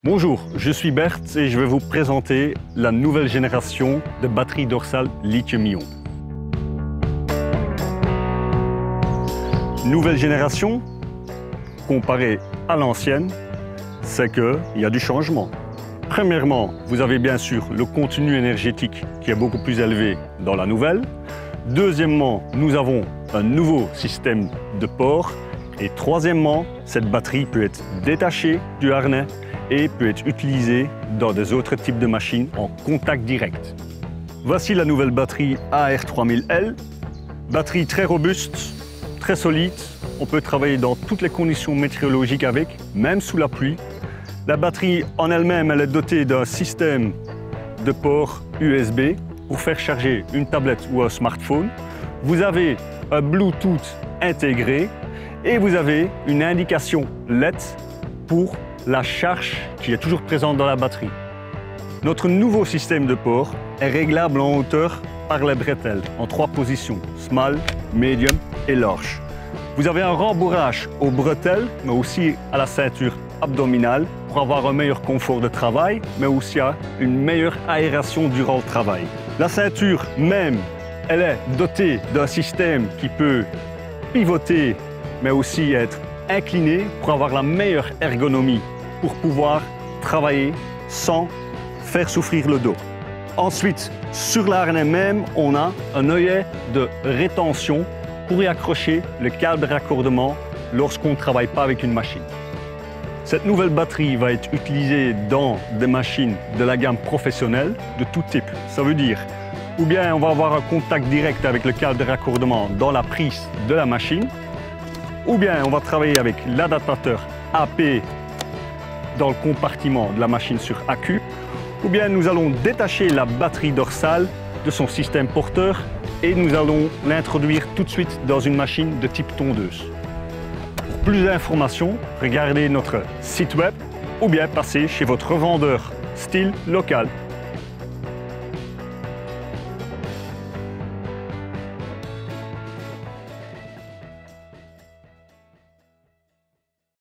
Bonjour, je suis Bert et je vais vous présenter la nouvelle génération de batteries dorsales lithium-ion. Nouvelle génération, comparée à l'ancienne, c'est qu'il y a du changement. Premièrement, vous avez bien sûr le contenu énergétique qui est beaucoup plus élevé dans la nouvelle. Deuxièmement, nous avons un nouveau système de port. Et troisièmement, cette batterie peut être détachée du harnais et peut être utilisée dans des autres types de machines en contact direct. Voici la nouvelle batterie AR3000L. Batterie très robuste, très solide. On peut travailler dans toutes les conditions météorologiques avec, même sous la pluie. La batterie en elle-même, elle est dotée d'un système de port USB pour faire charger une tablette ou un smartphone. Vous avez un Bluetooth intégré et vous avez une indication LED pour la charge qui est toujours présente dans la batterie. Notre nouveau système de port est réglable en hauteur par les bretelles en 3 positions, small, medium et large. Vous avez un rembourrage aux bretelles, mais aussi à la ceinture abdominale pour avoir un meilleur confort de travail, mais aussi une meilleure aération durant le travail. La ceinture même, elle est dotée d'un système qui peut pivoter, mais aussi être incliné pour avoir la meilleure ergonomie, pour pouvoir travailler sans faire souffrir le dos. Ensuite, sur l'harnais même, on a un œillet de rétention pour y accrocher le câble de raccordement lorsqu'on ne travaille pas avec une machine. Cette nouvelle batterie va être utilisée dans des machines de la gamme professionnelle de tout type. Ça veut dire, ou bien on va avoir un contact direct avec le câble de raccordement dans la prise de la machine, ou bien on va travailler avec l'adaptateur AP dans le compartiment de la machine sur accu, ou bien nous allons détacher la batterie dorsale de son système porteur et nous allons l'introduire tout de suite dans une machine de type tondeuse. Pour plus d'informations, regardez notre site web ou bien passez chez votre revendeur STIHL local.